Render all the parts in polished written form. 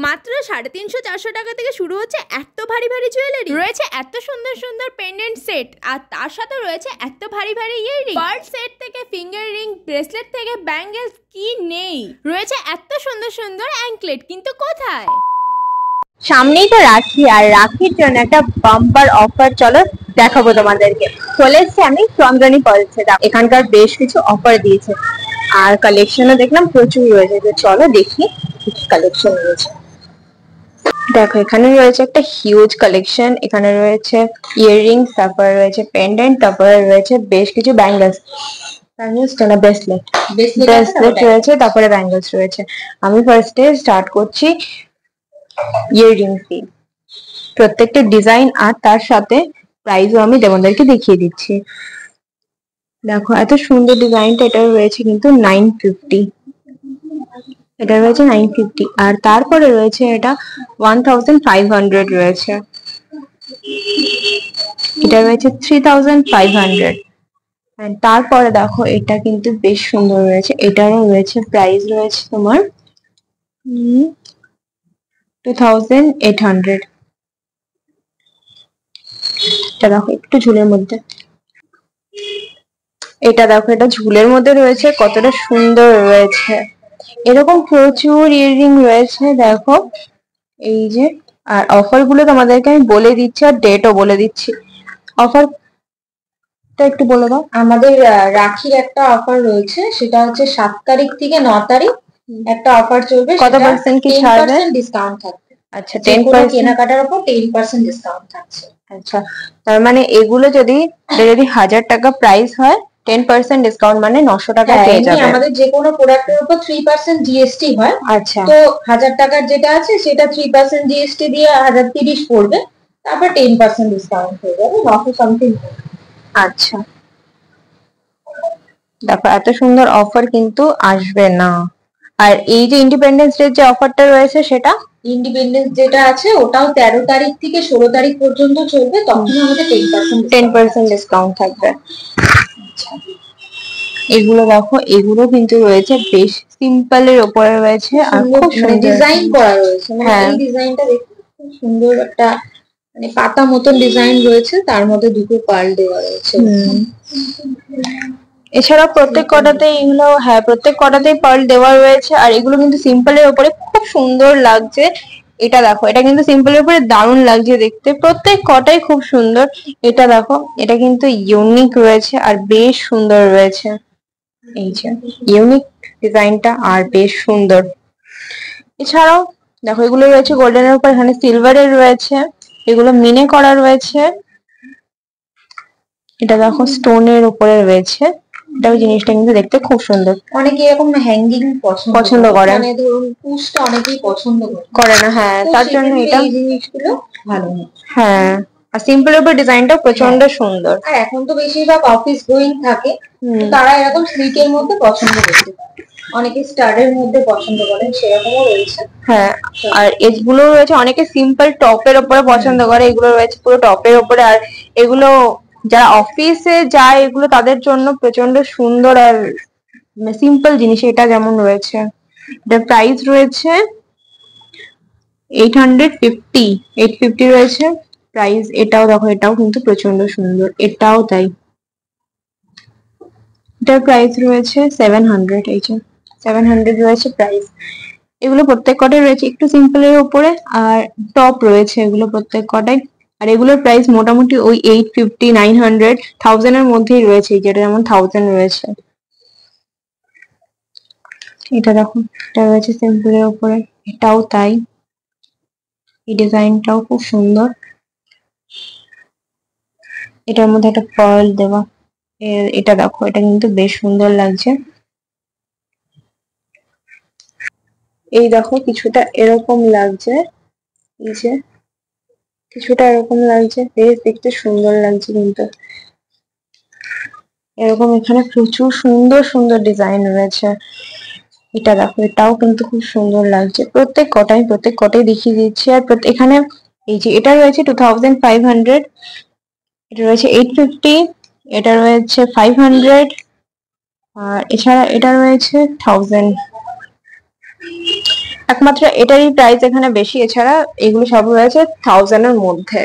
মাত্র 350-400 টাকা থেকে শুরু হচ্ছে এত ভারী ভারী জুয়েলারি, রয়েছে এত সুন্দর সুন্দর পেন্ডেন্ট সেট, আর তার সাথে রয়েছে এত ভারী ভারী ইয়াররিং, পার্ল সেট থেকে ফিঙ্গার রিং, ব্রেসলেট থেকে ব্যাঙ্গেলস, কি নেই, রয়েছে এত সুন্দর সুন্দর অ্যাঙ্কলেট। কিন্তু কোথায়? সামনেই তো রাখি, আর রাখির জন্য একটা বাম্পার অফার চলো দেখাবো তোমাদেরকে। চলে এসছি আমি চন্দ্রানী পার্লসে। এখানকার বেশ কিছু অফার দিয়েছে, আর কালেকশনও দেখলাম প্রচুর রয়েছে। তো চলো দেখি কি কালেকশন রয়েছে। দেখো এখানে রয়েছে একটা হিউজ কালেকশন। এখানে রয়েছে ইয়াররিংস, তারপরে রয়েছে পেন্ডেন্ট, তারপরে রয়েছে বেশ কিছু ব্যাঙ্গলস, ব্রেসলেট রয়েছে, তারপরে ব্যাঙ্গলস রয়েছে। আমি ফার্স্টে স্টার্ট করছি ইয়াররিংস দিয়ে। প্রত্যেকটা ডিজাইন আর তার সাথে প্রাইসও আমি তোমাদেরকে দেখিয়ে দিচ্ছি। দেখো এত সুন্দর ডিজাইনটা, এটা রয়েছে কিন্তু 950, এটা রয়েছে 950, আর তারপরে রয়েছে এটা 1500 রয়েছে, এটা রয়েছে 3500। তারপরে দেখো এটা কিন্তু বেশ সুন্দর রয়েছে, এটারও রয়েছে প্রাইস রয়েছে তোমার 2800। এটা দেখো একটু ঝুলের মধ্যে, এটা দেখো এটা ঝুলের মধ্যে রয়েছে, কতটা সুন্দর রয়েছে। এরকম প্রচুর ইয়াররিং রয়েছে দেখো, এই যে। আর অফার গুলো তোমাদেরকে আমি বলে দিচ্ছি, আর ডেটও বলে দিচ্ছি। অফারটা একটু বলে দাও। আমাদের রাখির একটা অফার রয়েছে, সেটা হচ্ছে 7 তারিখ থেকে 9 তারিখ একটা অফার চলবে। কত পার্সেন্ট কি ছাড়বে? 10% ডিসকাউন্ট থাকবে। আচ্ছা, 10% কেনাকাটার উপর 10% ডিসকাউন্ট থাকছে। আচ্ছা, তার মানে এগুলো যদি 1000 টাকা প্রাইস হয়, 10% ডিসকাউন্ট মানে 900 টাকা পেয়ে যাবে। আমাদের যে কোনো প্রোডাক্টের উপর 3% জিএসটি হয়। আচ্ছা, তো 1000 টাকার যেটা আছে সেটা 3% জিএসটি দিয়ে 1030 পড়বে, তারপর 10% ডিসকাউন্ট হয়ে যাবে 900 সামথিং। আচ্ছা, দেখো এত সুন্দর অফার কিন্তু আসবে না। আর এই যে ইন্ডিপেন্ডেন্স ডে যে অফারটা রয়েছে, সেটা ইন্ডিপেন্ডেন্স যেটা আছে ওটাও 13 তারিখ থেকে 16 তারিখ পর্যন্ত চলবে, তখন আমাদের 10% ডিসকাউন্ট থাকবে। এগুলো দেখো, এগুলো কিন্তু রয়েছে বেশ সিম্পলের উপরে রয়েছে, আর খুব সুন্দর ডিজাইন করা রয়েছে। হ্যাঁ, এই ডিজাইনটা দেখুন, খুব সুন্দর একটা মানে পাতা মতন ডিজাইন রয়েছে, তার মধ্যে দুটো পার্ল দেওয়া রয়েছে। এছাড়া প্রত্যেক কটাতেই এগুলো, হ্যাঁ প্রত্যেক কটাতেই পার্ল দেওয়া রয়েছে। আর এগুলো কিন্তু সিম্পলের উপরে খুব সুন্দর লাগছে। এটা দেখো, এটা কিন্তু সিম্পলের উপরে দারুণ লাগছে দেখতে, প্রত্যেক কটাই খুব সুন্দর। এটা দেখো, এটা কিন্তু ইউনিক রয়েছে আর বেশ সুন্দর রয়েছে। এই যে ইউনিক ডিজাইনটা আর বেশ সুন্দর। এছাড়াও দেখো এগুলো রয়েছে গোল্ডেনের উপর, এখানে সিলভারের রয়েছে, এগুলো মিনে করা রয়েছে। এটা দেখো স্টোনের উপরে রয়েছে, এটা জিনিসটা কিন্তু দেখতে খুব সুন্দর। অনেকে এরকম হ্যাঙ্গিং পছন্দ করে, মানে ধরুন পুশটা অনেকেই পছন্দ করে না, হ্যাঁ তার জন্য এটা এই জিনিসগুলো ভালো। হ্যাঁ, আর সিম্পলের উপর ডিজাইনটা প্রচন্ড সুন্দর। আর এখন তো বেশিরভাগ অফিস গোয়িং থাকে, তারা এরকম স্লিকের মধ্যে পছন্দ করতে পারে। অনেকে স্টারের মধ্যে পছন্দ করেন, সেরকমও রয়েছে। হ্যাঁ, আর এগুলো রয়েছে অনেকে সিম্পল টপের উপরে পছন্দ করে, এগুলো রয়েছে পুরো টপের উপরে। আর এগুলো যারা অফিসে যায় এগুলো তাদের জন্য প্রচন্ড সুন্দর আর সিম্পল জিনিস। এটা যেমন রয়েছে, এটার প্রাইস রয়েছে 850 রয়েছে প্রাইস। এটাও দেখো, এটাও কিন্তু প্রচন্ড সুন্দর, এটাও তাই। এটার প্রাইস রয়েছে 700, এই যে 700 রয়েছে প্রাইস। এগুলো প্রত্যেক কটাই রয়েছে একটু সিম্পলের উপরে, আর টপ রয়েছে এগুলো প্রত্যেক কটাই। আর এগুলোর প্রাইস মোটামুটি ওই 850, 900, 1000 এর মধ্যেই রয়েছে, যেটা যেমন 1000 রয়েছে। এটা দেখো, এটা রয়েছে সিম্পলের উপরে, এটাও তাই। এই ডিজাইনটাও খুব সুন্দর, এটার মধ্যে একটা পার্ল দেওয়া। এটা দেখো, এটা কিন্তু বেশ সুন্দর লাগছে। এই দেখো কিছুটা এরকম লাগছে, এই যে কিছুটা এরকম লাগছে, বেশ দেখতে সুন্দর লাগছে কিন্তু। এরকম এখানে প্রচুর সুন্দর সুন্দর ডিজাইন রয়েছে। এটা দেখো, এটাও কিন্তু খুব সুন্দর লাগছে। প্রত্যেক কটাই দেখিয়ে দিচ্ছি। আর এখানে এই যে এটা রয়েছে 2500, এটা রয়েছে 850, এটা রয়েছে 500, আর এছাড়া এটা রয়েছে 1000। একমাত্র এটারই প্রাইস এখানে বেশি, এছাড়া এগুলো সব রয়েছে 1000 এর মধ্যে।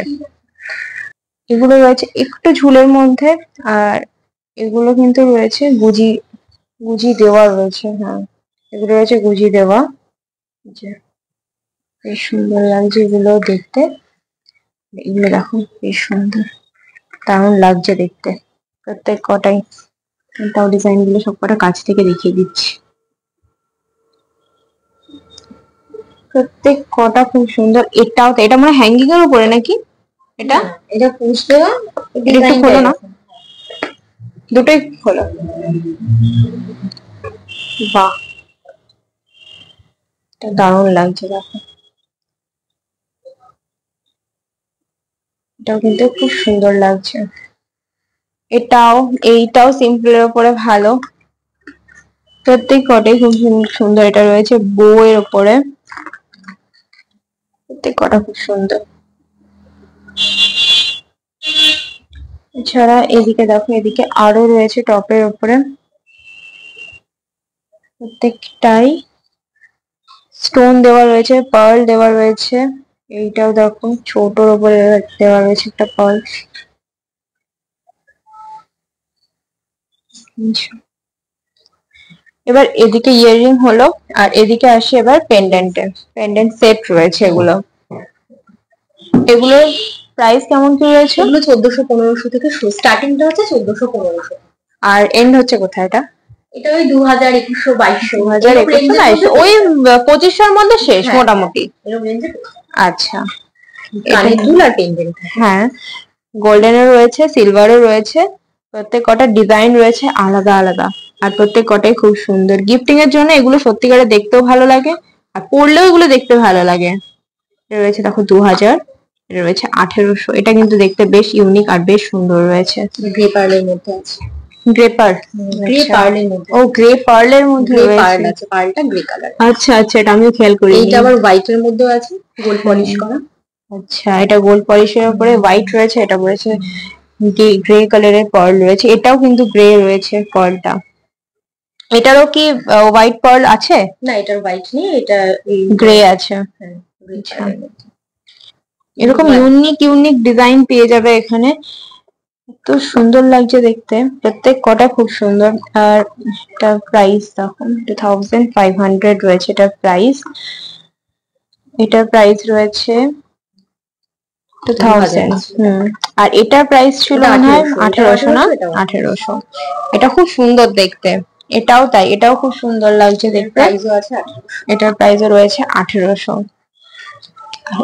এগুলো রয়েছে একটু ঝুলের মধ্যে, আর এগুলো কিন্তু রয়েছে গুজি গুজি দেওয়া রয়েছে। হ্যাঁ, এগুলো রয়েছে গুজি দেওয়া। বেশ সুন্দর লাগছে এগুলো দেখতে। এগুলো দেখো বেশ সুন্দর, দারুণ লাগছে দেখতে প্রত্যেক কটাই। তাও ডিজাইন গুলো সব কটা কাছ থেকে দেখিয়ে দিচ্ছি। প্রত্যেক কটা খুব সুন্দর। এটাও তো, এটা মানে হ্যাঙ্গিং এর উপরে নাকি? এটা পুশ দেওয়া, এটা একটু খোলো না, দুটোই খোলো। বাহ, এটা দারুণ লাগছে দেখো। এটাও কিন্তু খুব সুন্দর লাগছে। এইটাও সিম্পলের উপরে ভালো। প্রত্যেক কটাই খুব সুন্দর। এটা রয়েছে বউয়ের উপরে, প্রত্যেক কটা খুব সুন্দর। এছাড়া এদিকে দেখো, এদিকে আরো রয়েছে টপের উপরে, প্রত্যেকটাই স্টোন দেওয়া রয়েছে, পার্ল দেওয়া রয়েছে। এইটাও দেখো ছোটর উপরে দেওয়া রয়েছে একটা পার্ল। এবার এদিকে ইয়াররিং হলো, আর এদিকে আসে এবার পেন্ডেন্ট সেট রয়েছে। এগুলো এগুলোর প্রাইস কেমন কি রয়েছে? এগুলো 1400-1500 থেকে স্টার্টিংটা হচ্ছে 1400-1500। আর এন্ড হচ্ছে কোথায় এটা? এটা ওই 2000, 2100, 2000, 2100, ওই 2500 এর মধ্যে শেষ মোটামুটি এরকম রেঞ্জে। আচ্ছা, কানের দুল আর পেন্ডেন্ট। হ্যাঁ, গোল্ডেনও রয়েছে, সিলভারও রয়েছে। প্রত্যেক কটা ডিজাইন রয়েছে আলাদা আলাদা, আর প্রত্যেক কটাই খুব সুন্দর। গিফটিং এর জন্য এগুলো সত্যিকারে দেখতেও ভালো লাগে, আর পরলেও এগুলো দেখতে ভালো লাগে। এটা রয়েছে দেখো 2000, এটা রয়েছে 1800। এটা কিন্তু দেখতে বেশ ইউনিক আর বেশ সুন্দর রয়েছে। গ্রে পার্লের মধ্যে আছে। গ্রে পার্লের মধ্যে, ও গ্রে পার্লের মধ্যে রয়েছে। পার্লটা গ্রে কালার। আচ্ছা আচ্ছা, এটা আমিও খেয়াল করি। এইটা আবার হোয়াইট এর মধ্যে আছে, গোল্ড পলিশ করা। আচ্ছা, এটা গোল্ড পলিশের উপরে হোয়াইট রয়েছে, এটা রয়েছে গ্রে কালারের পার্ল রয়েছে। এটাও কিন্তু গ্রে রয়েছে পার্লটা। এটারও কি হোয়াইট পার্ল আছে? না, এটার হোয়াইট নেই, এটা গ্রে আছে। এরকম ইউনিক ডিজাইন পেয়ে যাবে এখানে। এত সুন্দর লাগছে দেখতে, প্রত্যেক কটা খুব সুন্দর। আর এটা প্রাইস দেখুন 2500 রয়েছে এটার প্রাইস। এটার প্রাইস রয়েছে 2000। আর এটার প্রাইস ছিল মনে হয় 1800 না? 1800। এটা খুব সুন্দর দেখতে, এটাও তাই, এটাও খুব সুন্দর লাগছে দেখতে। প্রাইসও আছে 1800। এটার প্রাইসও রয়েছে 1800।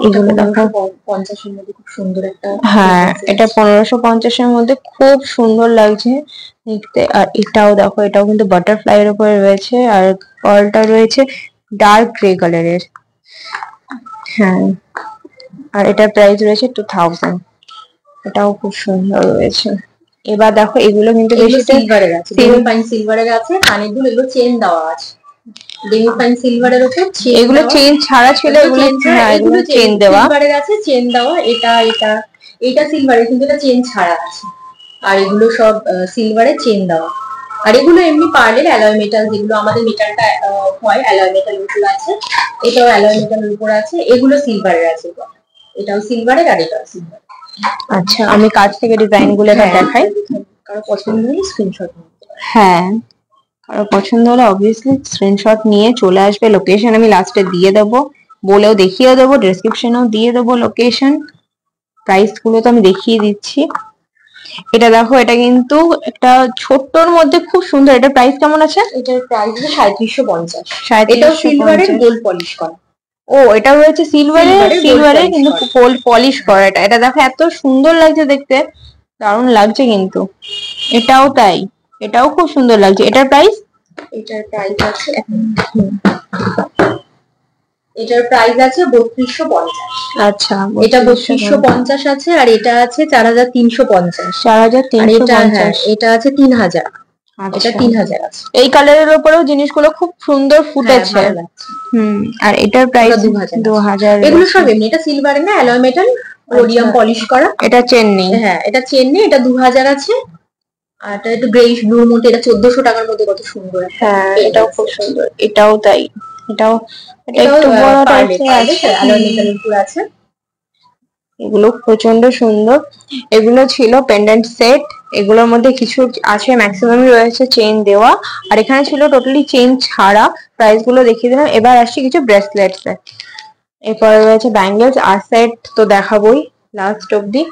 এগুলো দেখো 50 এর মধ্যে খুব সুন্দর একটা। হ্যাঁ, এটা 1550 এর মধ্যে খুব সুন্দর লাগছে দেখতে। আর এটাও দেখো, এটাও কিন্তু বাটারফ্লাই এর উপরে রয়েছে, আর পার্লটা রয়েছে ডার্ক গ্রে কালারের। হ্যাঁ, আর এটার প্রাইস রয়েছে 2000। এটাও খুব সুন্দর রয়েছে। এবার দেখো, এগুলো কিন্তু বেশি সিলভারের আছে, ফাইন সিলভারের আছে। কানের দুল এগুলো চেন দেওয়া আছে, ফাইন সিলভারের উপর এগুলো চেন ছাড়া ছিল। এগুলো চেন দেওয়া, সিলভারের আছে, চেন দেওয়া। এটা সিলভারের, কিন্তু এটা চেন ছাড়া আছে। আর এগুলো সব সিলভারের চেন দেওয়া। আর এগুলো এমনি পার্লের অ্যালয় মেটাল, যেগুলো আমাদের মেটালটা হয় অ্যালয় মেটালের উপর আছে। এটাও অ্যালয় মেটালের উপর আছে। এগুলো সিলভারের আছে, এটাও সিলভারের আর এটাও সিলভার। আচ্ছা, আমি কাছ থেকে ডিজাইন গুলো দেখাই। কারো পছন্দ হলে স্ক্রিনশট নিন। হ্যাঁ, কারো পছন্দ হলে অবভিয়াসলি স্ক্রিনশট নিয়ে চলে আসবে। লোকেশন আমি লাস্টে দিয়ে দেবো, বলেও দেখিয়ে দেবো, ডেসক্রিপশনেও দিয়ে দেবো লোকেশন। প্রাইস গুলো তো আমি দেখিয়ে দিচ্ছি। এটা দেখো, এটা কিন্তু একটা ছোট্টর মধ্যে খুব সুন্দর। এটা প্রাইস কেমন আছে? এটার প্রাইস 3750। 3750। এটাও সিলভারের গোল্ড পলিশ করা। ও, এটা রয়েছে সিলভারের কিন্তু গোল্ড পলিশ করা। এটা দেখো এত সুন্দর লাগছে দেখতে, দারুণ লাগছে কিন্তু। এটাও তাই, এটাও খুব সুন্দর লাগছে। এটার প্রাইস আছে, এটার প্রাইস আছে 3250। আচ্ছা, এটা 3250 আছে, আর এটা আছে 4350। 4350। এটা আছে 3000। এটা 3000 আছে। এই কালারের উপরেও জিনিসগুলো খুব সুন্দর ফুটেছে। আর এটার প্রাইস 2000। এগুলো সব এমনি, এটা সিলভারের না, অ্যালয় মেটাল, রোডিয়াম পলিশ করা। এটা চেন নেই। হ্যাঁ, এটা চেন নেই। এটা 2000 আছে। আর এটা একটু গ্রেইশ ব্লুর মধ্যে, এটা 1400 টাকার মধ্যে। কত সুন্দর। হ্যাঁ, এটাও খুব সুন্দর। এটাও তাই, এটাও এটা একটু বড় টাইপের আছে, অ্যালয় মেটালের উপর আছে। এগুলো প্রচন্ড সুন্দর। এগুলো ছিল পেন্ডেন্ট সেট, এগুলোর মধ্যে কিছু আছে, ম্যাক্সিমামই রয়েছে চেইন দেওয়া, আর এখানে ছিল টোটালি চেইন ছাড়া। প্রাইস গুলো দেখিয়ে দিলাম। এবার আসছি কিছু ব্রেসলেটস এ। এরপরে রয়েছে ব্যাঙ্গেলস আর সেট তো দেখাবোই লাস্ট অব্দি,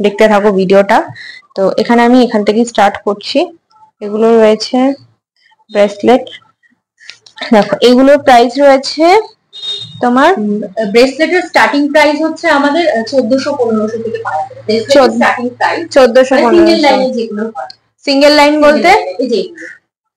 দেখতে থাকো ভিডিওটা। তো এখানে আমি এখান থেকে স্টার্ট করছি। এগুলো রয়েছে ব্রেসলেট, দেখো এগুলোর প্রাইস রয়েছে তোমার ব্রেসলেটের স্টার্টিং প্রাইস হচ্ছে আমাদের 1400-1500 থেকে পাওয়া যাবে। ব্রেসলেটের স্টার্টিং প্রাইস 1400 সিঙ্গেল লাইনে যেগুলো হয়। সিঙ্গেল লাইন বলতে এই যে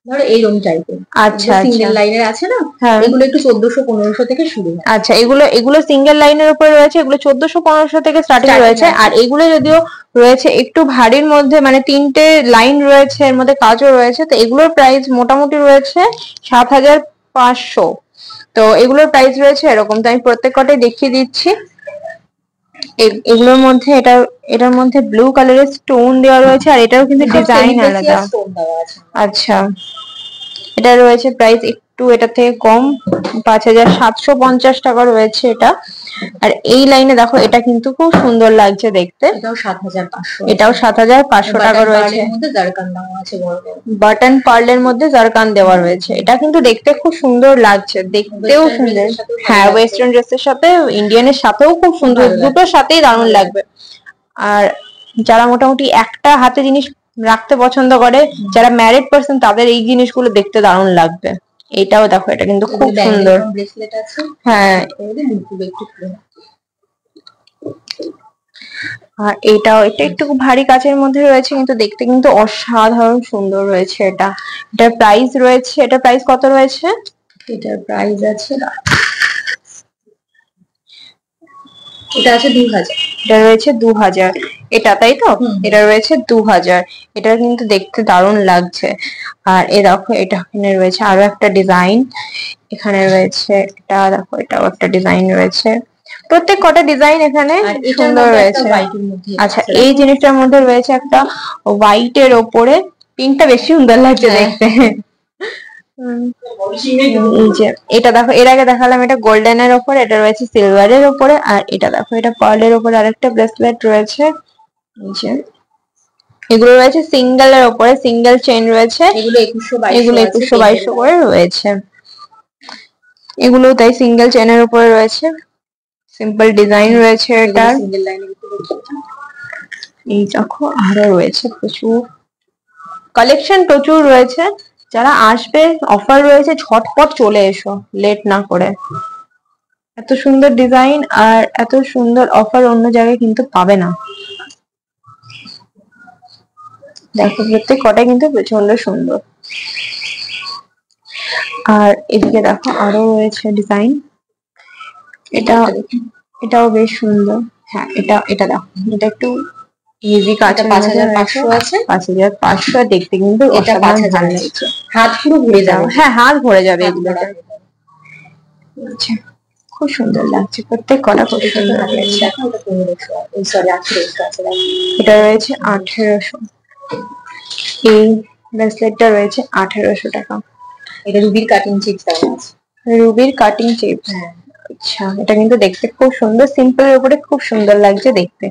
ধরো এইরকম টাইপের, আচ্ছা সিঙ্গেল লাইনের আছে না, এগুলো একটু 1400-1500 থেকে শুরু হয়। আচ্ছা, এগুলো সিঙ্গেল লাইনের উপরে রয়েছে, এগুলো 1400-1500 থেকে স্টার্টিং রয়েছে। আর এগুলো যদিও রয়েছে একটু ভারীর মধ্যে, মানে 3টে লাইন রয়েছে, এর মধ্যে কাজও রয়েছে, তো এগুলোর প্রাইস মোটামুটি রয়েছে 7500। তো এগুলোর প্রাইস রয়েছে এরকম। তো আমি প্রত্যেক কটাই দেখিয়ে দিচ্ছি। এগুলোর মধ্যে এটার মধ্যে ব্লু কালারের স্টোন দেওয়া রয়েছে, আর এটাও কিন্তু ডিজাইন আলাদা। আচ্ছা, এটা রয়েছে প্রাইস একটু এটা থেকে কম, 5750 টাকা রয়েছে এটা। আর এই লাইনে দেখো, এটা কিন্তু খুব সুন্দর লাগছে দেখতে, এটাও 7500। এটাও 7500 টাকা রয়েছে। বাটন পার্লের মধ্যে জারকান দেওয়া রয়েছে। এটা কিন্তু দেখতে খুব সুন্দর লাগছে, দেখতেও সুন্দর। হ্যাঁ, ওয়েস্টার্ন ড্রেসের সাথে ইন্ডিয়ানের সাথেও খুব সুন্দর, দুটোর সাথেই দারুণ লাগবে। আর যারা মোটামুটি একটা হাতে জিনিস রাখতে পছন্দ করে, যারা ম্যারিড পার্সন, তাদের এই জিনিসগুলো দেখতে দারুণ লাগবে। এটাও দেখো, এটা কিন্তু খুব সুন্দর। হ্যাঁ, আর এটা একটু ভারী কাচের মধ্যে রয়েছে, কিন্তু দেখতে কিন্তু অসাধারণ সুন্দর রয়েছে। এটার প্রাইস কত রয়েছে? এটার প্রাইস আছে, এটা আছে 2000। এটা রয়েছে 2000। এটা তাই তো? এটা রয়েছে 2000। এটা কিন্তু দেখতে দারুণ লাগছে। আর এ দেখো, এটা এখানে রয়েছে আরো একটা ডিজাইন, এখানে রয়েছে এটা দেখো, এটাও একটা ডিজাইন রয়েছে। প্রত্যেক কটা ডিজাইন এখানে সুন্দর রয়েছে। আচ্ছা, এই জিনিসটার মধ্যে রয়েছে একটা হোয়াইটের ওপরে, পিঙ্কটা বেশি সুন্দর লাগছে দেখতে। এই যে এটা দেখো, এর আগে দেখালাম এটা গোল্ডেনের ওপরে, এটা রয়েছে সিলভারের ওপরে। আর এটা দেখো, এটা পার্লের ওপরে আরেকটা ব্রেসলেট রয়েছে। এই যে এগুলো রয়েছে সিঙ্গেলের ওপরে, সিঙ্গেল চেইন রয়েছে। এগুলো 2122 করে রয়েছে। এগুলো তাই সিঙ্গেল চেইনের উপরে রয়েছে, সিম্পল ডিজাইন রয়েছে এটা। এই দেখো, আরো রয়েছে প্রচুর কালেকশন, প্রচুর রয়েছে। যারা আসবে, অফার রয়েছে, ঝটপট চলে এসো, লেট না করে। এত সুন্দর ডিজাইন আর এত সুন্দর অফার অন্য জায়গায় কিন্তু পাবে না। দেখো, প্রত্যেক কটাই কিন্তু প্রচন্ড সুন্দর। আর এদিকে দেখো, আরো রয়েছে ডিজাইন। এটাও বেশ সুন্দর। হ্যাঁ, এটা দেখো, এটা একটু ইজি কাজ, 5500 আছে। 5500 দেখতে কিন্তু অসাধারণ ভালো লাগছে। হাত পুরো ভরে যাবে। হ্যাঁ, হাত ভরে যাবে এগুলোতে। আচ্ছা, খুব সুন্দর লাগছে, প্রত্যেক কটা খুব সুন্দর লাগছে। এটা রয়েছে 1800। এই ব্রেসলেটটা রয়েছে 1800 টাকা। এটা রুবির কাটিং চিপস আছে। রুবির কাটিং চিপস, আচ্ছা। এটা কিন্তু দেখতে খুব সুন্দর, সিম্পল এর উপরে খুব সুন্দর লাগছে দেখতে।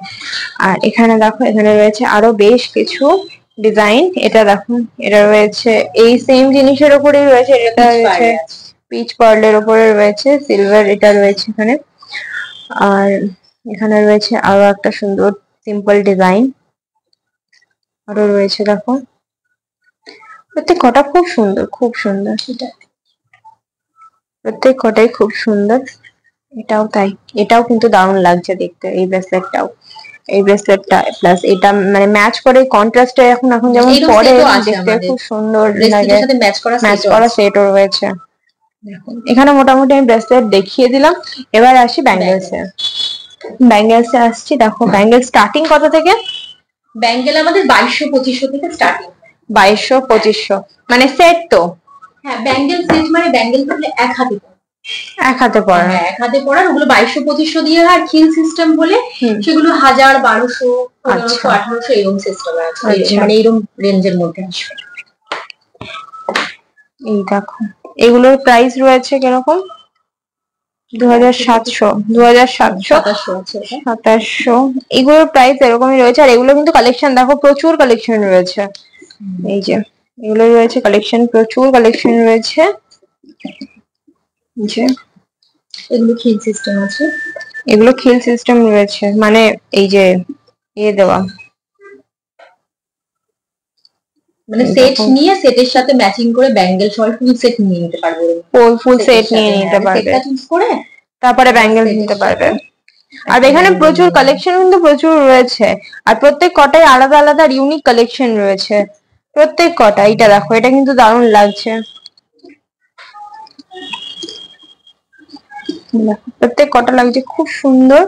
আর এখানে দেখো, এখানে রয়েছে আরো বেশ কিছু ডিজাইন। এটা দেখো, এটা রয়েছে এই সেম জিনিসের উপরেই রয়েছে। এটা রয়েছে পিচ পার্লের উপরে রয়েছে, সিলভার এটা রয়েছে এখানে। আর এখানে রয়েছে আরো একটা সুন্দর সিম্পল ডিজাইন, আরো রয়েছে দেখো। প্রত্যেক কটা খুব সুন্দর, খুব সুন্দর। প্রত্যেক কটাই খুব সুন্দর। এটাও তাই, এটাও কিন্তু দারুণ লাগছে দেখতে। এই ব্রেসলেটটা প্লাস এটা মানে ম্যাচ করে, কন্ট্রাস্টে এখন যেমন পরে দেখতে খুব সুন্দর লাগে। ম্যাচ করা সেটও রয়েছে। এখানে মোটামুটি আমি ব্রেসলেট দেখিয়ে দিলাম। এবার আসি ব্যাঙ্গেলসে। ব্যাঙ্গেলসে আসছি। দেখো, ব্যাঙ্গেল স্টার্টিং কত থেকে? ব্যাঙ্গেল আমাদের 2200-2500 থেকে স্টার্টিং। 2200-2500 মানে সেট তো? হ্যাঁ, ব্যাঙ্গেল সেট মানে ব্যাঙ্গেল করলে এক হাতে পড়া। হ্যাঁ, এক হাতে পড়া। ওগুলো 2200-2500 দিয়ে হয়। আর খিল সিস্টেম হলে সেগুলো 1000, 1200, 1500, 1800 এরকম সিস্টেম আছে, মানে এরকম রেঞ্জের মধ্যে আসবে। এই দেখো, এগুলোর প্রাইস রয়েছে কিরকম? 2700 2700 আছে এটা। 2700 এগুলোর প্রাইস এরকমই রয়েছে। আর এগুলো কিন্তু কালেকশন দেখো, প্রচুর কালেকশন রয়েছে। এই যে এগুলো রয়েছে কালেকশন, প্রচুর কালেকশন রয়েছে। যে এগুলো খিল সিস্টেম আছে, এগুলো খিল সিস্টেম রয়েছে, মানে এই যে দেওয়া, মানে সেট নিয়ে সেটের সাথে ম্যাচিং করে ব্যাঙ্গেল সহ ফুল সেট নিয়ে নিতে পারবে। ফুল সেট নিয়ে নিতে পারবে, সেটটা চুজ করে তারপরে ব্যাঙ্গেল নিতে পারবে। আর এখানে প্রচুর কালেকশন কিন্তু প্রচুর রয়েছে, আর প্রত্যেক কটাই আলাদা আলাদা ইউনিক কালেকশন রয়েছে প্রত্যেক কটা। এটা দেখো, এটা কিন্তু দারুণ লাগছে, প্রত্যেক কটা লাগছে খুব সুন্দর।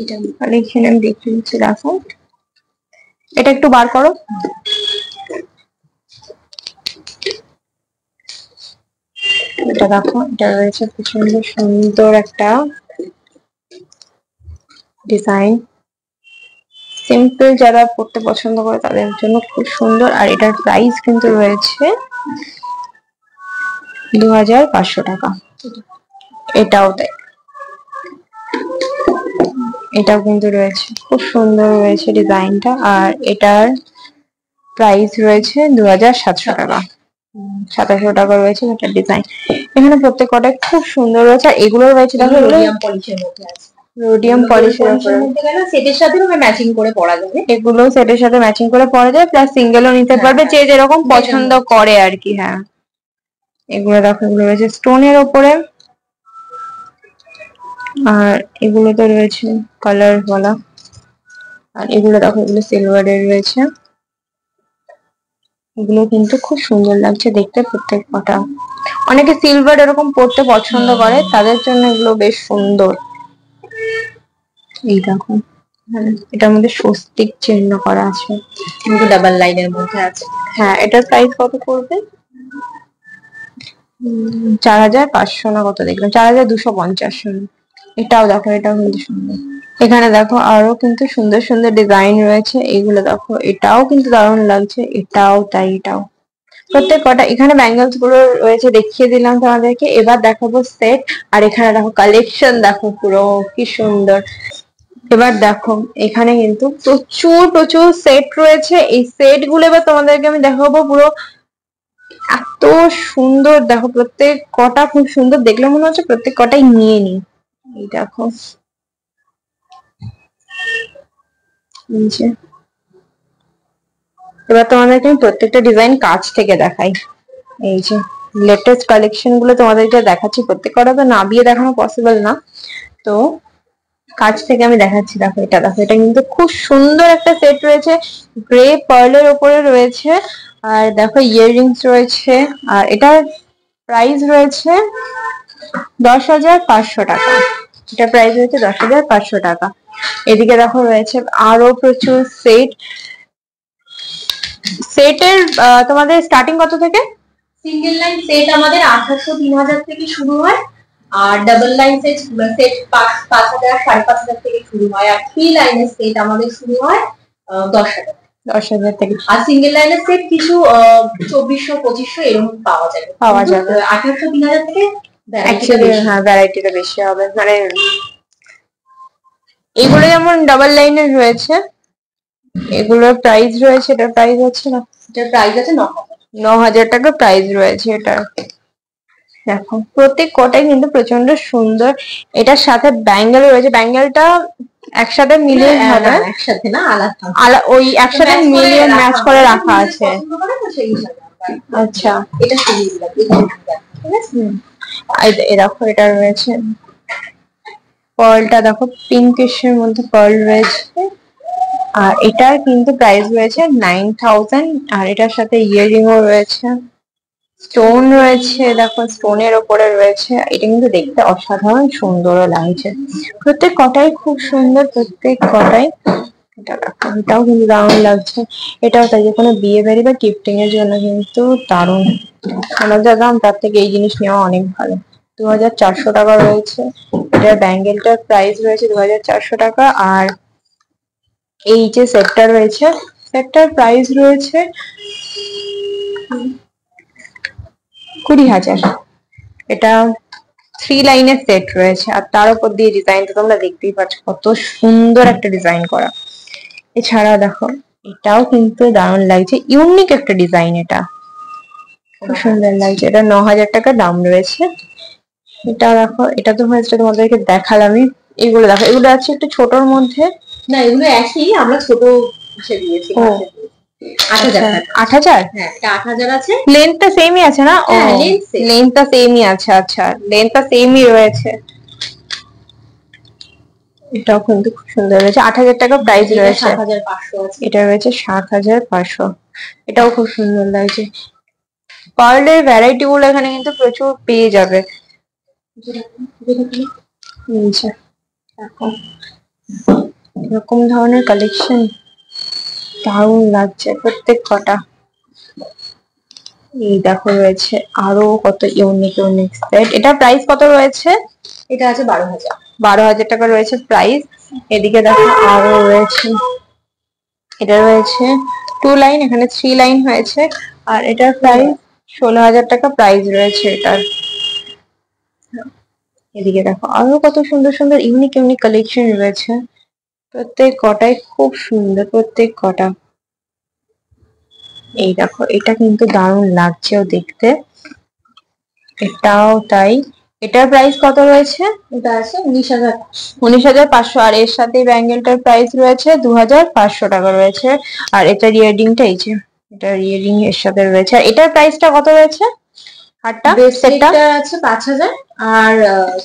এটা কালেকশন আমি দেখে নিচ্ছি, দেখো এটা একটু বার করো। এটা দেখো, এটা রয়েছে প্রচন্ড সুন্দর একটা ডিজাইন, সিম্পল যারা পড়তে পছন্দ করে তাদের জন্য খুব সুন্দর। আর এটার প্রাইস কিন্তু রয়েছে 2500 টাকা। এটাও তাই, এটাও কিন্তু রয়েছে খুব সুন্দর রয়েছে ডিজাইনটা। আর এটার প্রাইস রয়েছে 2700 টাকা, 2700 টাকা রয়েছে এটার ডিজাইন। এখানে প্রত্যেক কটাই খুব সুন্দর রয়েছে। আর এগুলো রয়েছে দেখো, রোডিয়াম পলিশের মধ্যে আছে, রোডিয়াম পলিশের উপরে সেটের সাথে ম্যাচিং করে পরা যাবে। এগুলো সেটের সাথে ম্যাচিং করে পরা যায়, প্লাস সিঙ্গেলও নিতে পারবে, যে যেরকম পছন্দ করে আর কি। হ্যাঁ, এগুলো দেখো, এগুলো রয়েছে স্টোনের ওপরে। আর এগুলো তো রয়েছে কালার ওয়ালা। আর এগুলো দেখো, এগুলো সিলভারের রয়েছে। এগুলো কিন্তু খুব সুন্দর লাগছে দেখতে প্রত্যেক কটা। অনেকে সিলভার এরকম পড়তে পছন্দ করে, তাদের জন্য এগুলো বেশ সুন্দর। এই দেখো, এটার মধ্যে স্বস্তিক চিহ্ন করা আছে, কিন্তু ডাবল লাইনের মধ্যে আছে। হ্যাঁ, এটার প্রাইস কত পড়বে? 4500 না কত দেখলাম, 4250। এটাও দেখো, এটাও কিন্তু সুন্দর। এখানে দেখো আরো কিন্তু সুন্দর সুন্দর ডিজাইন রয়েছে, এগুলো দেখো, এটাও কিন্তু দারুণ লাগছে। এটাও তাই, এটাও প্রত্যেক কটা। এখানে ব্যাঙ্গেলস গুলো রয়েছে, দেখিয়ে দিলাম তোমাদেরকে। এবার দেখাবো সেট। আর এখানে দেখো কালেকশন, দেখো পুরো কি সুন্দর। এবার দেখো, এখানে কিন্তু প্রচুর প্রচুর সেট রয়েছে। এই সেট গুলো এবার তোমাদেরকে আমি দেখাবো, পুরো এত সুন্দর। দেখো প্রত্যেক কটা খুব সুন্দর, দেখলে মনে হচ্ছে প্রত্যেক কটাই নিয়ে নি। এই দেখো, এবার তোমাদেরকে আমি প্রত্যেকটা ডিজাইন কাছ থেকে দেখাই। এই যে লেটেস্ট কালেকশন গুলো তোমাদেরকে দেখাচ্ছি, প্রত্যেক কটা তো নামিয়ে দেখানো পসিবল না, তো কাছ থেকে আমি দেখাচ্ছি। দেখো এটা, দেখো এটা কিন্তু খুব সুন্দর একটা সেট রয়েছে, গ্রে পার্লের উপরে রয়েছে। আর দেখো ইয়াররিংস রয়েছে। আর এটার প্রাইস রয়েছে 10,500 টাকা। এটা প্রাইস রয়েছে 10,500 টাকা। এদিকে দেখো রয়েছে আরো প্রচুর সেট। সেটের তোমাদের স্টার্টিং কত থেকে? সিঙ্গেল লাইন সেট আমাদের 2800 3000 থেকে শুরু হয়, আর ডাবল লাইন সেট 5000 5,500 থেকে শুরু হয়, আর থ্রি লাইনের সেট আমাদের শুরু হয় 10,000 থেকে। আর সিঙ্গেল লাইনের সেট কিছু 2400 2500 এরকম পাওয়া যাবে। 2800 3000 থেকে হ্যাঁ, ভ্যারাইটিটা বেশি হবে। মানে এগুলো যেমন ডাবল লাইনের রয়েছে, এগুলোর প্রাইস রয়েছে, এটার প্রাইস হচ্ছে না, এটার প্রাইস আছে 9,000 টাকা প্রাইস রয়েছে এটার। দেখো প্রত্যেক কটাই কিন্তু প্রচন্ড সুন্দর। এটার সাথে ব্যাঙ্গেল রয়েছে, ব্যাঙ্গেলটা একসাথে মিলিয়ে হবে, একসাথে না আলাদা, ওই একসাথে মিলিয়ে ম্যাচ করে রাখা আছে। আচ্ছা, এটা দেখো এটা রয়েছে পার্লটা, দেখো পিঙ্কিশের মধ্যে পার্ল রয়েছে। আর এটার কিন্তু প্রাইস রয়েছে 9,000। আর এটার সাথে ইয়াররিংও রয়েছে, স্টোন রয়েছে, দেখো স্টোনের ওপরে রয়েছে। এটা কিন্তু দেখতে অসাধারণ সুন্দরও লাগছে, প্রত্যেক কটাই খুব সুন্দর, প্রত্যেক কটাই। এটা দেখো, এটাও কিন্তু দারুণ লাগছে। এটাও তাই, যে কোনো বিয়ে বাড়ি বা গিফটিং এর জন্য কিন্তু দারুণ। আমার যা দাম তার থেকে এই জিনিস নেওয়া অনেক ভালো। 2,400 টাকা রয়েছে। এটার ব্যাঙ্গেলটার প্রাইস রয়েছে 2,400 টাকা। আর এই যে সেটটা রয়েছে, সেটটার প্রাইস রয়েছে 20,000। এটা 3 লাইনের সেট রয়েছে, আর তার উপর দিয়ে ডিজাইনটা তোমরা দেখতেই পাচ্ছ কত সুন্দর একটা ডিজাইন করা। এছাড়া দেখো এটাও কিন্তু দারুণ লাগছে, ইউনিক একটা ডিজাইন, এটা খুব সুন্দর লাগছে। এটা 9,000 টাকা দাম রয়েছে। এটা দেখো, এটা তো হয়েছে তোমাদেরকে দেখালামই। এগুলো দেখো, এগুলো আছে একটু ছোটর মধ্যে। না, এগুলো একই, আমরা ছোট হিসেবে দিয়েছি। ও 8,000 টাকা। 8,000? হ্যাঁ, এটা 8,000 আছে। লেন্থটা সেমই আছে না? ও হ্যাঁ, same। লেন্থটা সেমই আছে। আচ্ছা, লেন্থটা সেমই রয়েছে। এটাও কিন্তু খুব সুন্দর রয়েছে। 8,000 টাকা প্রাইস রয়েছে। 7,500 আছে। এটা রয়েছে 7,500। এটাও খুব সুন্দর লাগছে। পার্লের ভ্যারাইটি গুলো এখানে কিন্তু প্রচুর পেয়ে যাবে। নিচে দেখো এরকম ধরনের কালেকশন দারুণ লাগছে প্রত্যেক কটা। এই দেখো রয়েছে আরো কত ইউনিক ইউনিক সেট। এটা প্রাইস কত রয়েছে? এটা আছে 12,000। 12,000 টাকা রয়েছে প্রাইস। এদিকে দেখো আরো রয়েছে, এটা রয়েছে 2 লাইন, এখানে 3 লাইন হয়েছে। আর এটার প্রাইস 16,000 টাকা প্রাইস রয়েছে এটার। এদিকে দেখো আরো কত সুন্দর সুন্দর ইউনিক ইউনিক কালেকশন রয়েছে, প্রত্যেক কটাই খুব সুন্দর, প্রত্যেক কটা। এই দেখো এটা কিন্তু দারুণ লাগছেও দেখতে, এটাও তাই। এটার প্রাইস কত রয়েছে? এটা আছে 19,500। 19,500। আর এর সাথে ব্যাঙ্গেলটার প্রাইস রয়েছে 2,500 টাকা রয়েছে। আর এটার ইয়াররিংটা এই যে, এটার ইয়াররিং এর সাথে রয়েছে। আর এটার প্রাইসটা কত রয়েছে? হারটা সেটটা আছে 5,000, আর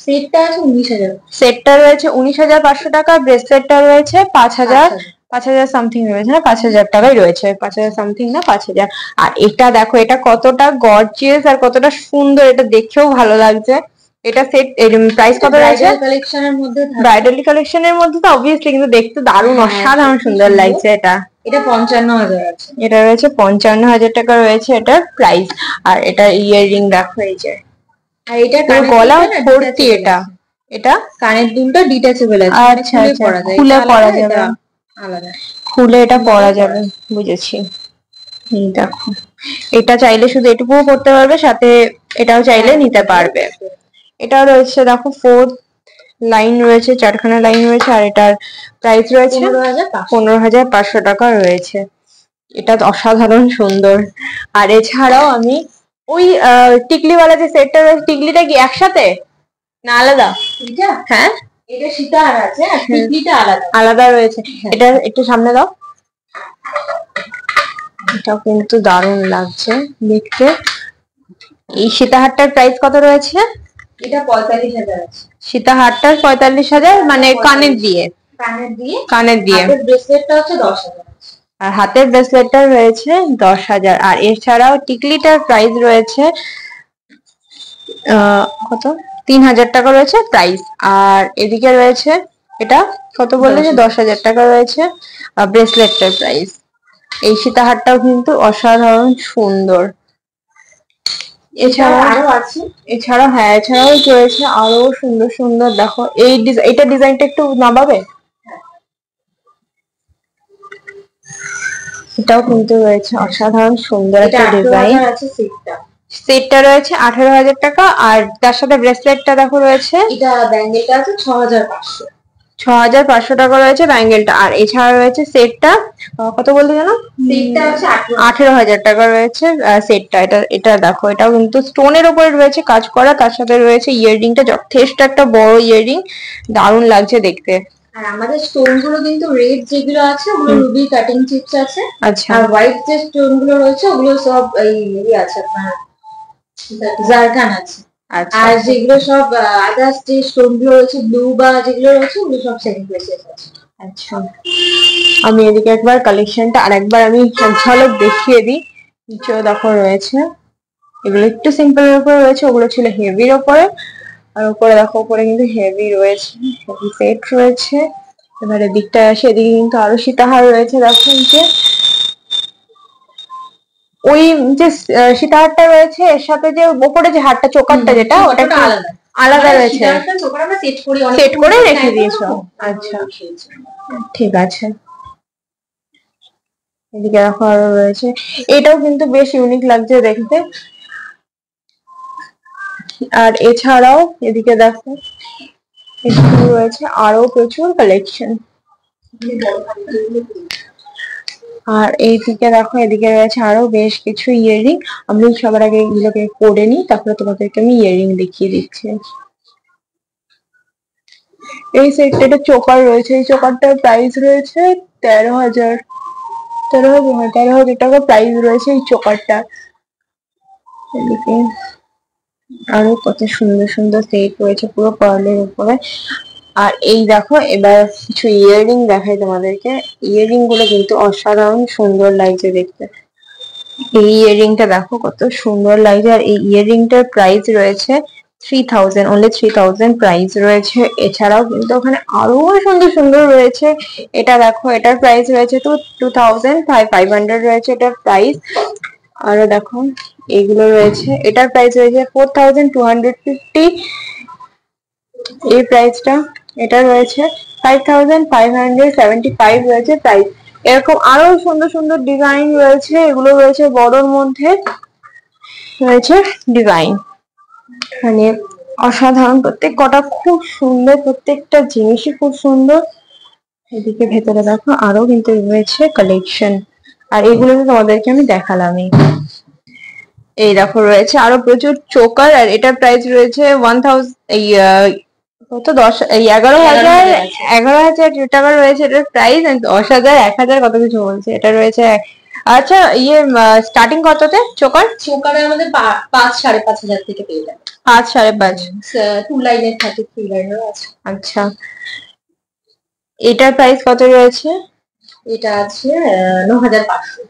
সেটটা আছে 19,000। সেটটা রয়েছে 19,500 টাকা, ব্রেসলেটটা রয়েছে 5,000, 5,000 সামথিং রয়েছে না, 5,000 টাকাই রয়েছে, 5,000 সামথিং না 5,000। আর এটা দেখো এটা কতটা গর্জিয়াস আর কতটা সুন্দর, এটা দেখেও ভালো লাগছে। এটা সেট প্রাইস কত রয়েছে? কালেকশনের মধ্যে ব্রাইডাল কালেকশনের মধ্যে তো অবভিয়াসলি, কিন্তু দেখতে দারুণ অসাধারণ সুন্দর লাগছে এটা। এটা 55,000 আছে। এটা রয়েছে 55,000 টাকা রয়েছে এটার প্রাইস। আর এটা ইয়াররিং দেখো এই যে, আর এটা গলা ভর্তি। এটা এটা কানের দুলটা ডিটাচেবল আছে, আচ্ছা আচ্ছা, খুলে পরা যাবে, আলাদা খুলে এটা পরা যাবে, বুঝেছি। এই দেখো এটা চাইলে শুধু এটুকুও পড়তে পারবে, সাথে এটাও চাইলে নিতে পারবে। এটাও রয়েছে দেখো 4 লাইন রয়েছে, 4খানা লাইন রয়েছে। আর এটার প্রাইস রয়েছে 15,500 টাকা রয়েছে। এটা অসাধারণ সুন্দর। আর এছাড়াও আমি ওই টিকলিওয়ালা যে সেটটা রয়েছে, টিকলিটা কি একসাথে না আলাদা? এটা হ্যাঁ, এটা সীতাহার আছে আর টিকলিটা আলাদা আলাদা রয়েছে। এটা একটু সামনে দাও। এটাও কিন্তু দারুণ লাগছে দেখতে। এই সীতাহারটার প্রাইস কত রয়েছে? এটা 45,000 আছে। সীতাহারটার 45,000, মানে কানের দিয়ে? কানের দিয়ে। ব্রেসলেটটা হচ্ছে 10,000। আর হাতের ব্রেসলেটটা রয়েছে 10,000। আর এছাড়াও টিকলিটার প্রাইস রয়েছে কত, 3,000 টাকা রয়েছে প্রাইস। আর এদিকে রয়েছে এটা কত বললে যে 10,000 টাকা রয়েছে ব্রেসলেটটার প্রাইস। এই সীতাহারটাও কিন্তু অসাধারণ সুন্দর। এছাড়াও হ্যাঁ, এছাড়াও রয়েছে আরো সুন্দর সুন্দর। দেখো এই এটা ডিজাইনটা একটু নামাবে, এটাও কিন্তু রয়েছে অসাধারণ সুন্দর একটা ডিজাইন। সেটটা রয়েছে 18,000 টাকা। আর তার সাথে ব্রেসলেটটা দেখো রয়েছে, এটা ব্যাঙ্গেলটা আছে 6,500। 6,500 টাকা রয়েছে ব্যাঙ্গেলটা। আর এছাড়া রয়েছে সেটটা কত বলতে জানো? সেটটা হচ্ছে 18,000 টাকা রয়েছে সেটটা। এটা দেখো এটাও কিন্তু স্টোনের উপরে রয়েছে কাজ করা, তার সাথে রয়েছে ইয়াররিংটা যথেষ্ট একটা বড় ইয়াররিং, দারুণ লাগছে দেখতে। আর আমাদের স্টোন গুলো কিন্তু রেড যেগুলো আছে ওগুলো রুবি কাটিং চিপস আছে। আচ্ছা, আর হোয়াইট যে স্টোন গুলো রয়েছে ওগুলো সব এই আছে আপনার জারকান আছে। আর যেগুলো সব আদার্স যে স্টোন গুলো রয়েছে ব্লু বা যেগুলো রয়েছে ওগুলো সব সেমি প্রেসেস আছে। আচ্ছা, আমি এদিকে একবার কালেকশনটা আরেকবার আমি ঝলক দেখিয়ে দিই। নিচেও দেখো রয়েছে, এগুলো একটু সিম্পলের উপরে রয়েছে, ওগুলো ছিল হেভির উপরে। আর উপরে দেখো, উপরে কিন্তু হেভি রয়েছে, হেভি সেট রয়েছে। এবারে দিকটা আসে, এদিকে কিন্তু আরো সীতাহার রয়েছে। দেখো যে ওই যে সীতাহারটা রয়েছে এর সাথে যে উপরে যে হারটা চোকারটা যেটা, ওটা আলাদা রয়েছে, সেট করে রেখে দিয়েছো। আচ্ছা ঠিক আছে। এদিকে দেখো আরো রয়েছে, এটাও কিন্তু বেশ ইউনিক লাগছে দেখতে। আর এছাড়াও এদিকে দেখো এখানে রয়েছে আরো প্রচুর কালেকশন। আর এইদিকে দেখো এদিকে রয়েছে আরো বেশ কিছু ইয়াররিং। আমি সবার আগে এগুলোকে পরে নিই, তারপরে তোমাদেরকে আমি ইয়াররিং দেখিয়ে দিচ্ছি। এই সেটটা একটা চোকার রয়েছে, এই চোকারটার প্রাইস রয়েছে 13,000 টাকা প্রাইস রয়েছে এই চোকারটা। এদিকে আরো কত সুন্দর সুন্দর সেট রয়েছে পুরো পার্লের উপরে। আর এই দেখো এবার কিছু ইয়াররিং দেখাই তোমাদেরকে। ইয়াররিং গুলো কিন্তু অসাধারণ সুন্দর লাগছে দেখতে। এই ইয়াররিংটা দেখো কত সুন্দর লাগছে। আর এই ইয়াররিংটার প্রাইস রয়েছে 3,000, অনলি 3,000 প্রাইস রয়েছে। এছাড়াও কিন্তু ওখানে আরো সুন্দর সুন্দর রয়েছে। এটা দেখো এটার প্রাইস রয়েছে 2,500 রয়েছে এটার প্রাইস। আরো দেখো এগুলো রয়েছে, এটার প্রাইস রয়েছে 4,250 এই প্রাইসটা। এটা রয়েছে 5,575 রয়েছে প্রাইস। এরকম আরো সুন্দর সুন্দর ডিজাইন রয়েছে, এগুলো রয়েছে বড়র মধ্যে রয়েছে ডিজাইন। মানে অসাধারণ, প্রত্যেক কটা খুব সুন্দর, প্রত্যেকটা জিনিসই খুব সুন্দর। এদিকে ভেতরে দেখো আরো কিন্তু রয়েছে কালেকশন, আর এগুলো তো তোমাদেরকে আমি দেখালামই। এই দেখো রয়েছে আরো প্রচুর চোকার, আর এটার প্রাইস রয়েছে 1,000 কত 11,000 টাকা রয়েছে এটার প্রাইস। 10,000 1,000 কত কিছু বলছে। এটা রয়েছে আচ্ছা স্টার্টিং কততে চোকার? চোকারে আমাদের 5,500 থেকে পেয়ে যাবে। 5,500 2 লাইনের থাকে, 3 লাইনের আছে। আচ্ছা এটার প্রাইস কত রয়েছে? এটা আছে 9,500।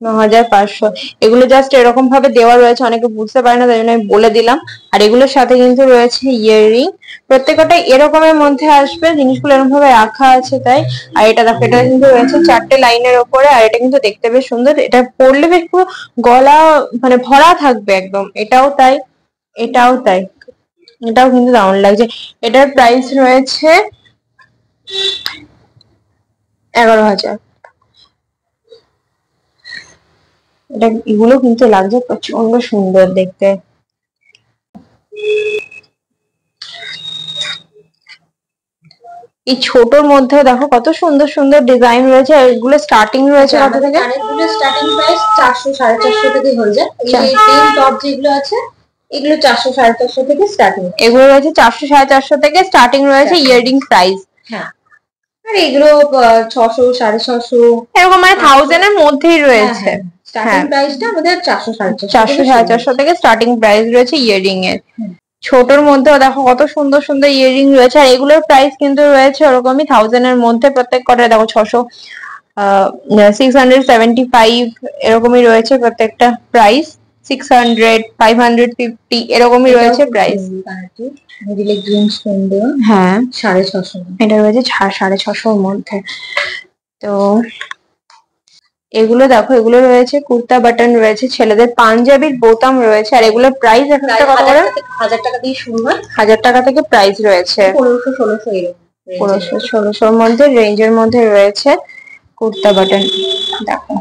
9,500। এগুলো জাস্ট এরকম ভাবে দেওয়া রয়েছে, অনেকে বুঝতে পারে না তাই জন্য আমি বলে দিলাম। আর এগুলোর সাথে কিন্তু রয়েছে ইয়াররিং, প্রত্যেকটা এরকমের মধ্যে আসবে, জিনিসগুলো এরকম ভাবে রাখা আছে তাই। আর এটা দেখো এটা কিন্তু রয়েছে 4টে লাইনের ওপরে, আর এটা কিন্তু দেখতে বেশ সুন্দর। এটা পরলে বেশ পুরো গলা মানে ভরা থাকবে একদম। এটাও তাই, এটাও তাই, এটাও কিন্তু দারুণ লাগছে। এটার প্রাইস রয়েছে 11,000। এটা এগুলো কিন্তু লাগছে প্রচন্ড সুন্দর দেখতে। এই ছোটর মধ্যে দেখো কত সুন্দর সুন্দর ডিজাইন রয়েছে। আর এগুলো স্টার্টিং রয়েছে কত থেকে? এগুলো স্টার্টিং প্রাইস 400 450 থেকে হয়ে যায়। এই পেন টপ যেগুলো আছে এগুলো 400 450 থেকে স্টার্টিং। এগুলো রয়েছে 400 450 থেকে স্টার্টিং রয়েছে ইয়াররিং প্রাইস। হ্যাঁ, আর এগুলো 600 650 এরকম মানে 1000 এর মধ্যেই রয়েছে। স্টার্টিং প্রাইসটা আমাদের 400 450 400 থেকে স্টার্টিং প্রাইস রয়েছে ইয়াররিং এর। ছোটর মধ্যেও দেখো কত সুন্দর সুন্দর ইয়াররিং রয়েছে। আর এগুলোর প্রাইস কিন্তু রয়েছে ওরকমই 1000 এর মধ্যে। প্রত্যেক কটা দেখো 600 675 এরকমই রয়েছে প্রত্যেকটা প্রাইস। 600 550 এরকমই রয়েছে প্রাইস। মিডিলে গ্রিন স্টোন দেওয়া, হ্যাঁ 650। এটা রয়েছে 650 এর মধ্যে। তো এগুলো দেখো এগুলো রয়েছে কুর্তা বাটন রয়েছে, ছেলেদের পাঞ্জাবির বোতাম রয়েছে। আর এগুলোর প্রাইস একটা কত করে? 1,000 টাকা দিয়ে শুরু হয়। 1,000 টাকা থেকে প্রাইস রয়েছে। 1500 1600 এরকম 1500 1600 মধ্যে রেঞ্জের মধ্যে রয়েছে কুর্তা বাটন। দেখো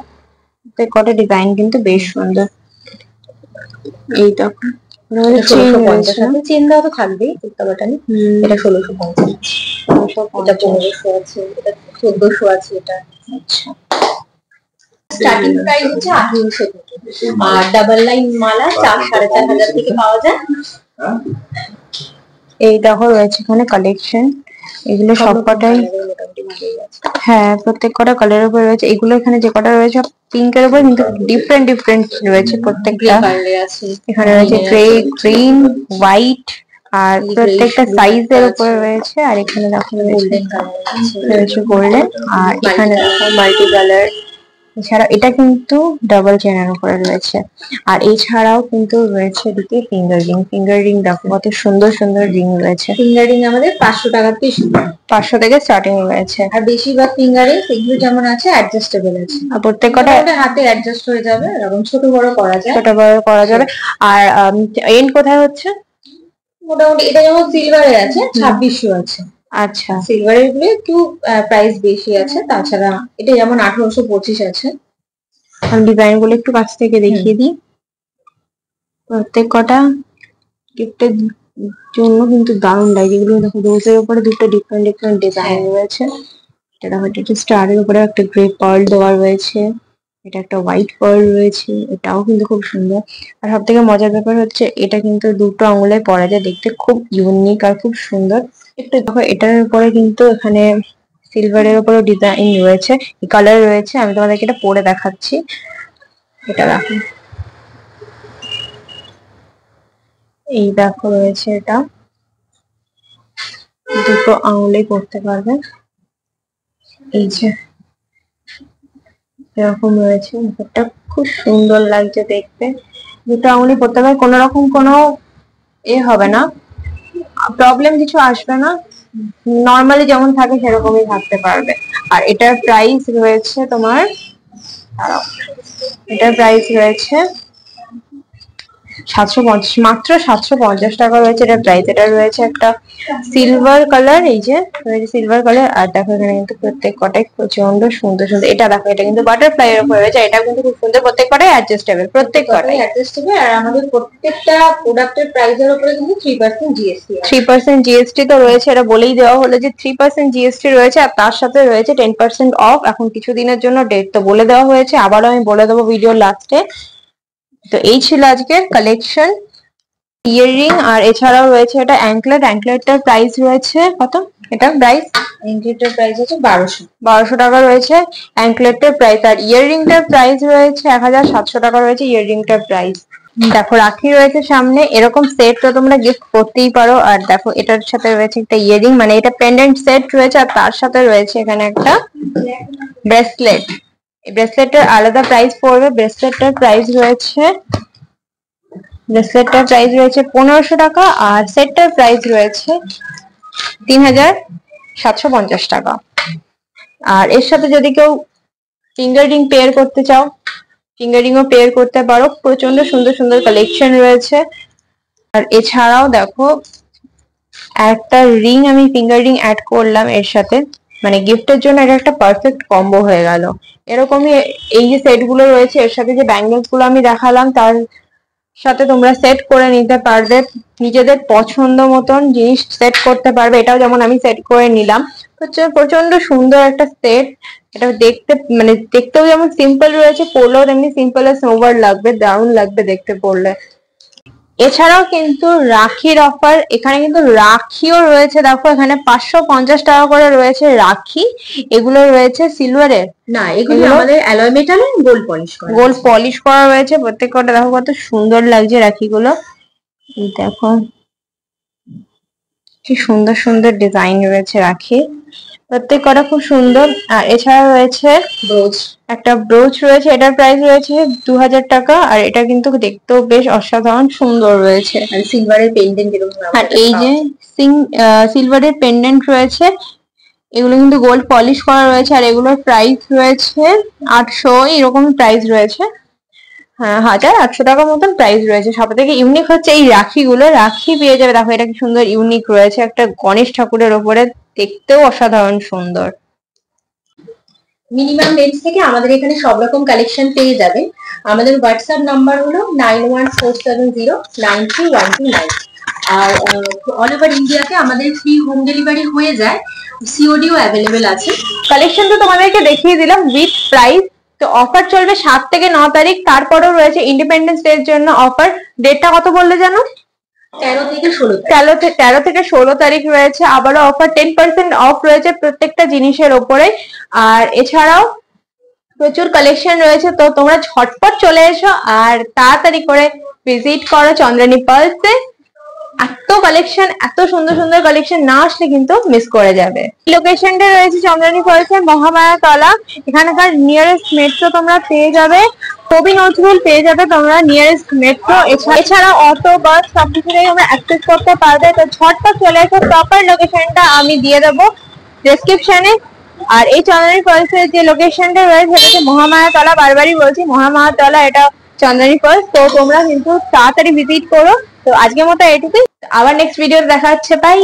কটা ডিজাইন কিন্তু বেশ সুন্দর। এই দেখো চেন দেওয়া তো থাকবেই কুর্তা বাটনে। এটা 1650, এটা 1500 আছে, এটা 1400 আছে। এটা আচ্ছা স্টার্টিং প্রাইস হচ্ছে 1800 থেকে। আর ডাবল লাইন মালা 4,500 থেকে পাওয়া যায়। এই দেখো রয়েছে এখানে কালেকশন, এগুলো সবকটাই হ্যাঁ প্রত্যেক কটা কালারের উপর রয়েছে। এগুলো এখানে যে কটা রয়েছে পিঙ্কের উপর, কিন্তু ডিফারেন্ট ডিফারেন্ট রয়েছে প্রত্যেকটা। এখানে রয়েছে গ্রে, গ্রিন, হোয়াইট, আর প্রত্যেকটা সাইজের উপরে রয়েছে। আর এখানে দেখো রয়েছে গোল্ডেন, আর এখানে দেখো মাল্টি কালার। এছাড়া এটা কিন্তু ডাবল চেনের উপরে রয়েছে। আর এছাড়াও কিন্তু রয়েছে এদিকে ফিঙ্গার রিং। ফিঙ্গার রিং দেখো কত সুন্দর সুন্দর রিং রয়েছে। ফিঙ্গার রিং আমাদের 500 টাকা থেকে শুরু, 500 থেকে স্টার্টিং রয়েছে। আর বেশিরভাগ ফিঙ্গার রিং এগুলো যেমন আছে অ্যাডজাস্টেবল আছে। আর প্রত্যেক কটা হাতে অ্যাডজাস্ট হয়ে যাবে, এরকম ছোট বড় করা যায়, ছোট বড় করা যাবে। আর এন্ড কোথায় হচ্ছে? মোটামুটি এটা যেমন সিলভারে আছে 2600 আছে। আচ্ছা সিলভারের গুলো একটু প্রাইস বেশি আছে। তাছাড়া এটা যেমন 1825 আছে। আমি ডিজাইন গুলো একটু কাছ থেকে দেখিয়ে দিই। প্রত্যেক কটা গিফটের জন্য কিন্তু দারুণ লাগে। এগুলো দেখো রোজের উপরে দুটো ডিফারেন্ট ডিফারেন্ট ডিজাইন রয়েছে। এটা দেখো, এটা স্টারের উপরে একটা গ্রে পার্ল দেওয়া রয়েছে, এটা একটা হোয়াইট পার্ল রয়েছে, এটাও কিন্তু খুব সুন্দর। আর সব থেকে মজার ব্যাপার হচ্ছে এটা কিন্তু দুটো আঙুলে পরা যায়, দেখতে খুব ইউনিক আর খুব সুন্দর। একটু দেখো এটার উপরে কিন্তু এখানে সিলভারের উপরে ডিজাইন রয়েছে, কালার রয়েছে। আমি তোমাদেরকে এটা পরে দেখাচ্ছি। এটা দেখো, এই দেখো রয়েছে, এটা দুটো আঙুলেই পরতে পারবে। এই যে এরকম রয়েছে, এটা খুব সুন্দর লাগছে দেখতে। দুটো আঙুলি পরতে পারবে, কোনো রকম কোনো হবে না, প্রবলেম কিছু আসবে না, নর্মালি যেমন থাকে সেরকমই থাকতে পারবে। আর এটার প্রাইস রয়েছে তোমার, এটার প্রাইস রয়েছে 750, মাত্র 750 টাকা রয়েছে এটার প্রাইস। এটা রয়েছে একটা সিলভার কালার, এই যে রয়েছে সিলভার কালার। আর দেখো এখানে কিন্তু প্রত্যেক কটাই প্রচন্ড সুন্দর সুন্দর। এটা দেখো, এটা কিন্তু বাটারফ্লাই এর উপরে রয়েছে, এটা কিন্তু খুব সুন্দর, প্রত্যেক কটাই অ্যাডজাস্টেবল, প্রত্যেক কটাই অ্যাডজাস্টেবল। আর আমাদের প্রত্যেকটা প্রোডাক্টের প্রাইসের উপরে কিন্তু 3% জিএসটি 3% জিএসটি তো রয়েছে। এটা বলেই দেওয়া হলো যে 3% জিএসটি রয়েছে, আর তার সাথে রয়েছে 10% অফ। এখন কিছুদিনের জন্য ডেট তো বলে দেওয়া হয়েছে, আবারও আমি বলে দেবো ভিডিও লাস্টে। তো এই ছিল আজকের কালেকশন, ইয়াররিং। আর এছাড়াও রয়েছে এটা অ্যাঙ্কলেট, অ্যাঙ্কলেটটার প্রাইস রয়েছে কত? এটা প্রাইস, অ্যাঙ্কলেটের প্রাইস হচ্ছে 1200 টাকা রয়েছে অ্যাঙ্কলেটের প্রাইস। আর ইয়াররিংটার প্রাইস রয়েছে 1700 টাকা রয়েছে ইয়াররিংটার প্রাইস। দেখো রাখি রয়েছে সামনে, এরকম সেট তো তোমরা গিফট করতেই পারো। আর দেখো এটার সাথে রয়েছে একটা ইয়াররিং, মানে এটা পেন্ডেন্ট সেট রয়েছে, আর তার সাথে রয়েছে এখানে একটা ব্রেসলেট। এই ব্রেসলেটের আলাদা প্রাইস পড়বে। ব্রেসলেটটার প্রাইস রয়েছে 1500 টাকা, আর সেটটার প্রাইস রয়েছে 3750 টাকা। আর এর সাথে যদি কেউ ফিঙ্গার রিং পেয়ার করতে চাও, ফিঙ্গার রিংও পেয়ার করতে পারো, প্রচন্ড সুন্দর সুন্দর কালেকশন রয়েছে। আর এছাড়াও দেখো একটা রিং, আমি ফিঙ্গার রিং অ্যাড করলাম এর সাথে, মানে গিফটের জন্য এটা একটা পারফেক্ট কম্বো হয়ে গেল। এরকমই এই যে সেট গুলো রয়েছে, এর সাথে যে ব্যাঙ্গলস গুলো আমি দেখালাম তার সাথে তোমরা সেট করে নিতে পারবে, নিজেদের পছন্দ মতন জিনিস সেট করতে পারবে। এটাও যেমন আমি সেট করে নিলাম, প্রচন্ড সুন্দর একটা সেট। এটা দেখতে, মানে দেখতেও যেমন সিম্পল রয়েছে, পরলেও তেমনি সিম্পল আর সোবার লাগবে, দারুণ লাগবে দেখতে পরলে। এছাড়াও কিন্তু রাখির অফার, এখানে কিন্তু রাখিও রয়েছে। দেখো এখানে 550 টাকা করে রয়েছে রাখি। এগুলো রয়েছে সিলভারের, না এগুলো আমাদের অ্যালয় মেটালের গোল্ড পলিশ করা রয়েছে প্রত্যেক কটা। দেখো কত সুন্দর লাগছে রাখিগুলো, দেখো কি সুন্দর সুন্দর ডিজাইন রয়েছে রাখি, প্রত্যেক কটা খুব সুন্দর। আর এছাড়া রয়েছে ব্রোচ, একটা ব্রোচ রয়েছে, এটার প্রাইস রয়েছে 2000 টাকা। আর এটা কিন্তু দেখতেও বেশ অসাধারণ সুন্দর রয়েছে। আর সিলভারের পেন্ডেন্ট এরকম, আর এই যে সিলভারের পেন্ডেন্ট রয়েছে, এগুলো কিন্তু গোল্ড পলিশ করা রয়েছে। আর এগুলোর প্রাইস রয়েছে 800, এরকম প্রাইস রয়েছে, হ্যাঁ 1800 টাকার মতন প্রাইস রয়েছে। সব থেকে ইউনিক হচ্ছে এই রাখিগুলো, রাখি পেয়ে যাবে। দেখো এটা কি সুন্দর ইউনিক রয়েছে, একটা গণেশ ঠাকুরের ওপরে, দেখতেও অসাধারণ সুন্দর। মিনিমাম রেঞ্জ থেকে আমাদের এখানে সব রকম কালেকশন পেয়ে যাবেন। আমাদের হোয়াটসঅ্যাপ নাম্বার হলো 9147093129। আর অল ওভার ইন্ডিয়াতে আমাদের ফ্রি হোম ডেলিভারি হয়ে যায়, সিওডিও অ্যাভেলেবেল আছে। কালেকশন তো তোমাদেরকে দেখিয়ে দিলাম উইথ প্রাইস। তো অফার চলবে 7 থেকে 9 তারিখ, তারপরেও রয়েছে ইন্ডিপেন্ডেন্স ডে এর জন্য অফার। ডেটটা কত বললে জানো? 13 থেকে 16। 13 থেকে 16 তারিখ রয়েছে। আবারও অফার 10% অফ রয়েছে প্রত্যেকটা জিনিসের ওপরে। আর এছাড়াও প্রচুর কালেকশন রয়েছে, তো তোমরা ঝটপট চলে এসো আর তাড়াতাড়ি করে ভিজিট করো চন্দ্রানী পার্লসে। এত কালেকশন, এত সুন্দর সুন্দর কালেকশন, না আসলে কিন্তু মিস করে যাবে। লোকেশনটা রয়েছে চন্দ্রানী পার্লসের মহামায়া তলা। এখানকার নিয়ারেস্ট মেট্রো তোমরা পেয়ে যাবে, কবি নজরুল পেয়ে যাবে তোমরা নিয়ারেস্ট মেট্রো। এছাড়া অটো, বাস সবকিছুতেই তোমরা অ্যাক্সেস করতে পারবে। তো ঝটপট চলে এসো, প্রপার লোকেশনটা আমি দিয়ে দেবো ডেসক্রিপশনে। আর এই চন্দ্রানী পার্লসের যে লোকেশনটা রয়েছে সেটা হচ্ছে মহামায়া তলা, বারবারই বলছি মহামায়া তলা, এটা চন্দ্রানী পার্লস। তো তোমরা কিন্তু তাড়াতাড়ি ভিজিট করো। তো আজকের মতো এটুকুই, আবার নেক্সট ভিডিওতে দেখা হচ্ছে, বাই।